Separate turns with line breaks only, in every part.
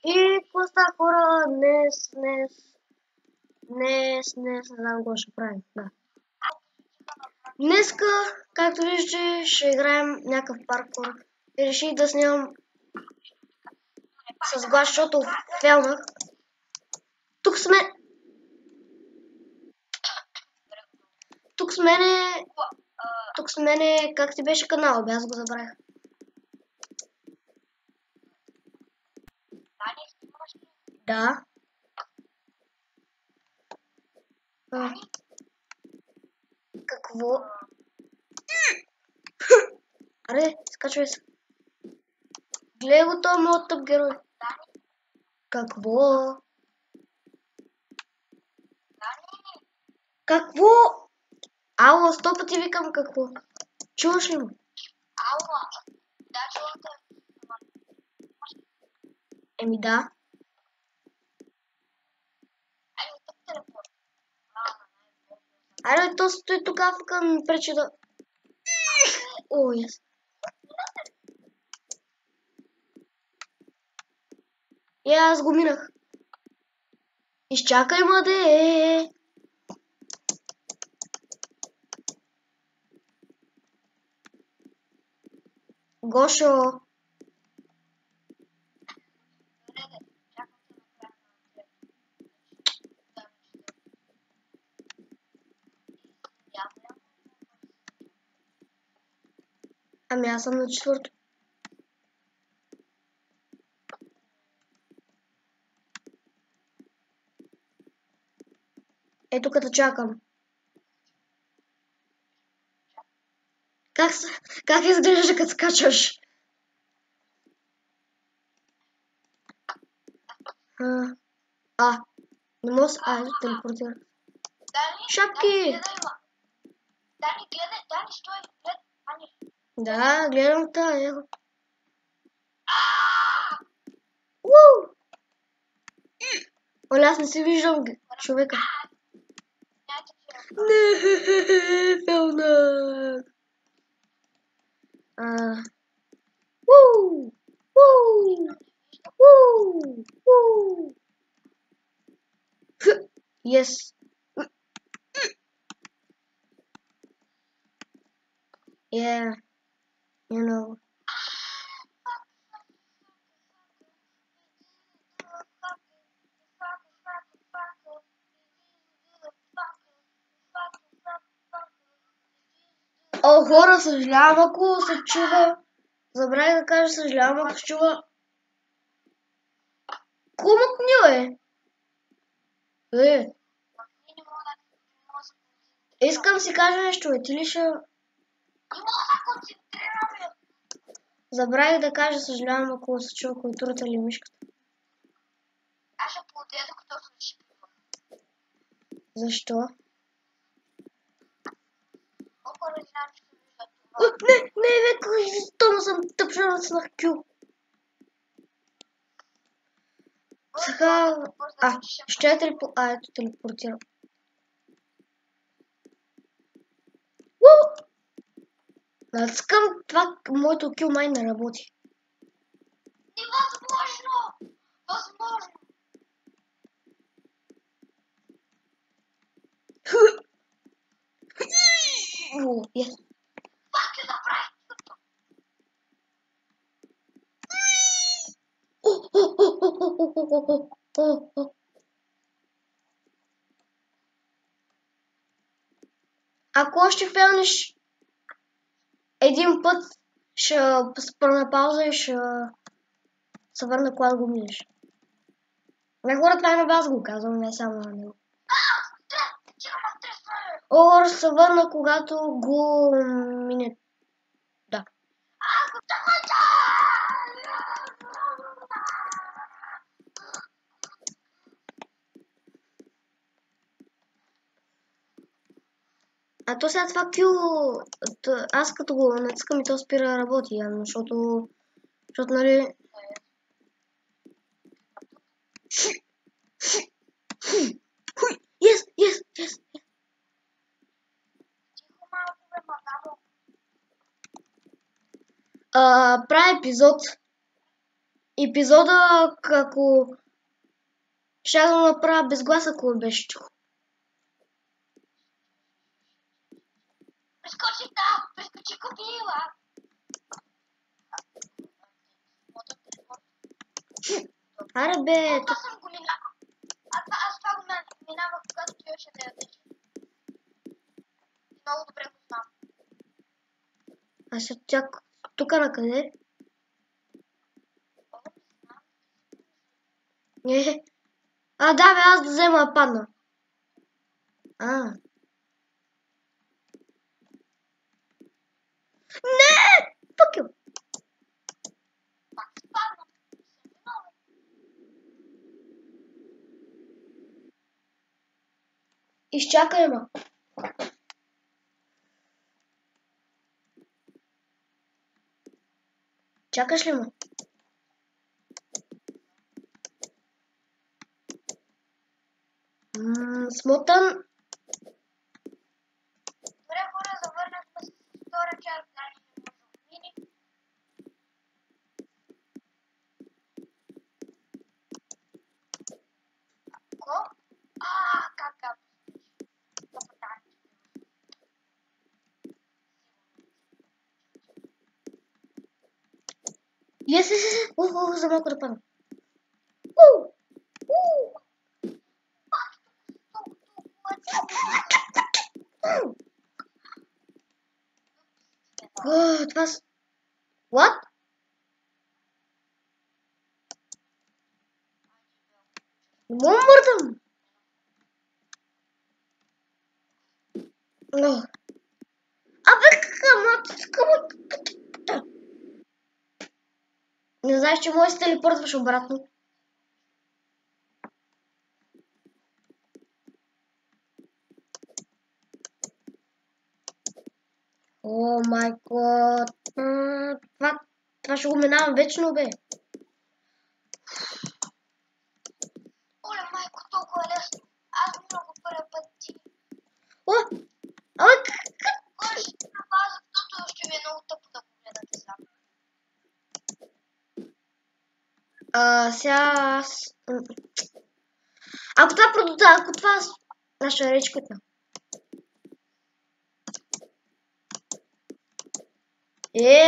И какво става, хора? Днес, не знам какво ще правим. Да. Днеска, както виждате, ще играем някакъв паркур. И реших да снимам с глас, защото фелнах. Тук сме... Тук с мене, как ти беше канал, аз го забравих. Да. Какво? Аре, скачвай се. Гледай го този моят тъп герой. Какво? Какво? Ало, 100 пъти викам какво. Чуваш ли му?
Ало, да, чувам те.
Еми да.
Айде, тъп телефон.
Аре, то стои тук, афъка ми пречи да... О, яс. И аз го минах. Изчакай, младе. Гошо. Ами аз съм на 4-то. Ето като чакам. Как изглежда като скачаш? Не може... Ето телепортира. Шапки!
Дани, гледай, Дани, стой, гледай,
Да, гледам тая. Уу! Оля, аз не си виждам човека. Не, фелнах. Уу! Уу! Уу! Уу! Yes. Yeah. You know. О, хора, съжалявам, ако се чува. Забравих да кажа, съжалявам, ако се чува. Комък е. Искам си кажа нещо, ти ли ще... Забравих да кажа, съжалявам, ако се чува културата или мишката.
Аз ще плодя, докато се шипва.
Защо?
Колко не знам, че се вижда това.
Не, тъмно съм тъпшен с Q. Сега... ще е ето телепортирам. Натискам това, моето Q май не работи.
Невъзможно! Възможно!
Yes.
Пак я направи!
Ако още фелнеш един път, ще спърна пауза и ще се върна, когато го минеш. Не, хора, това и на вас го казвам, не само на него. Хора, ще се върна, когато го мине. Да. А то сега това Q, аз като го натискам и то спира да работи, защото нали... Yes! Прави епизод. епизода, ако ще да го направя без глас, ако ме беше чух.
Прескочи там, прескочи кобила.
Аре бе,
Аз съм го минавал. Аз това го минавах, когато ти още да я вече. Много добре го знам.
аз ще чак тук на къде? А, да бе, аз да взема да падна. Не! Fuck you.
Пак спадна.
Изчакай, ма. Чакаш ли, ма? Смотан.
Добре, хора, завърнахме с втора част на мини. Ко? Как?
Yes. За малко да падна. Това с... What? Не мога мърдам. Абе, не знаеш, че може да се телепортваш обратно. О, май гот. Това ще го минавам вечно, бе.
Оле, майко, толкова е лесно. Аз много първи път ти.
Абе,
Кой ще на база, защото ще ми е много тъпо да го гледате сам.
сега аз... Ако това продукта, ако това... Наша речката.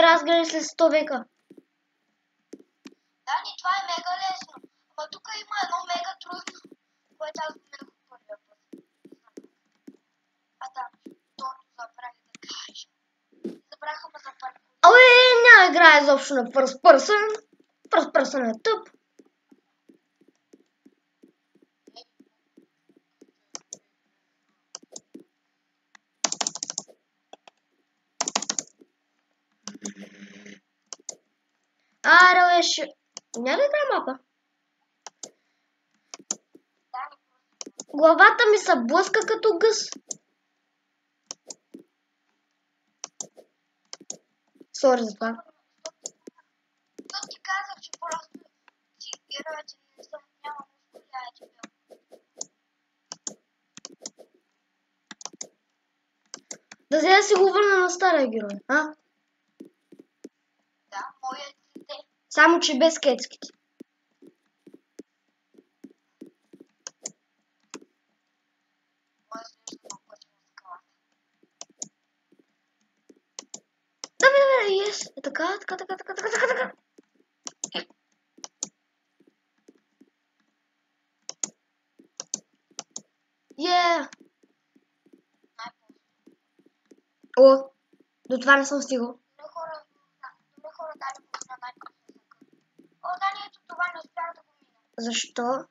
Разгледай след 100 века.
Дани, това е мега лесно. Ама тук има едно мега трудно, което аз го минах първия път. Да, второто забравих да кажа. Забраха ме за първи.
Абе, няма играе изобщо на First Person. First Person е тъп. Аре, ще... Няма да игра мапа. Главата ми се блъска като гъс. Сори за това.
То ти казах, че просто си героя, че не съм няма мускули, че бил.
Да сега си го върна на стария герой, а?
Да, моят дете.
Само, че без кецките.
Моят дете много пъти му скалата.
Да, yes. Е така. О, до това не съм стигал.
Добре хора, дали го на най-късно. О, Дани, ето това не успях да го мина.
Защо?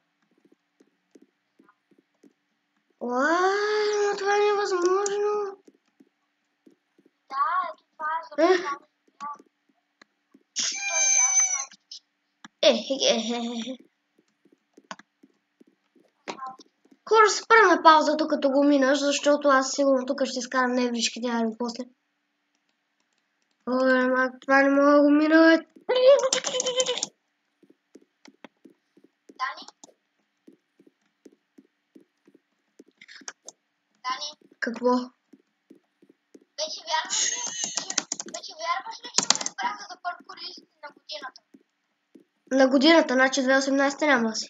Но това е невъзможно.
Да, ето това е за това.
Хора, спра на пауза, докато го минаш, защото аз сигурно тук ще изкарам невричките, али после. Ой, това не мога да го мина.
Дани?
Какво?
Вече вярваш ли, че ме избраха за паркурист на годината?
На годината, значи 2018 няма да си.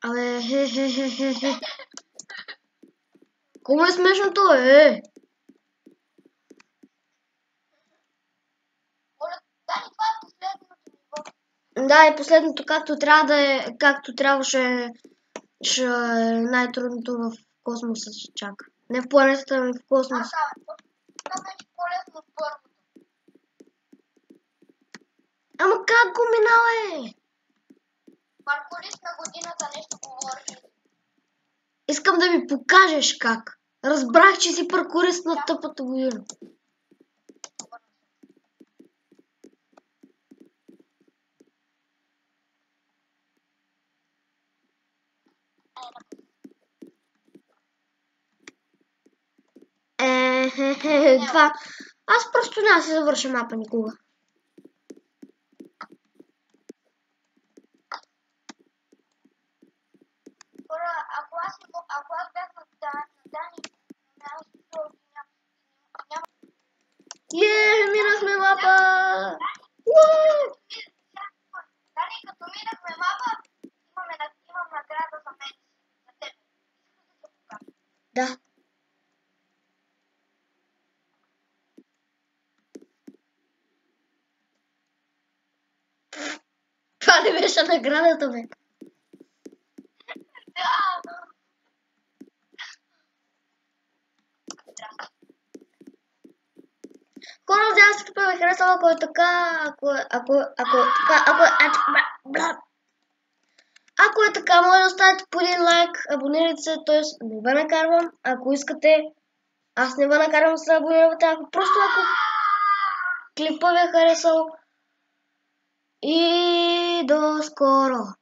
Абе, хе. Колко е смешното, е? Да, и последното, както трябва да е, както трябваше, ще е най-трудното в космоса се чака. Не в планетата, ами в космоса.
Това беше по-лесно от първото.
Ама как го минава, е?
Паркурист на годината нещо говори.
Искам да ми покажеш как. Разбрах, че си паркурист на тъпата година. Това. Аз просто няма да си завърша мапа никога.
Хора, ако аз бях на Дани, няма...
Минахме мапа!
Дани, като минахме мапа, имам награда за мен. За теб.
Да. Това не беше наградата, бе. Хора, аз така ме харесва, ако е така, ако е така, може да оставите по един лайк, абонирайте се, т.е. не ви накарвам, ако искате, аз не ви накарвам да се абонирате, ако клипа ви е харесал и до скоро!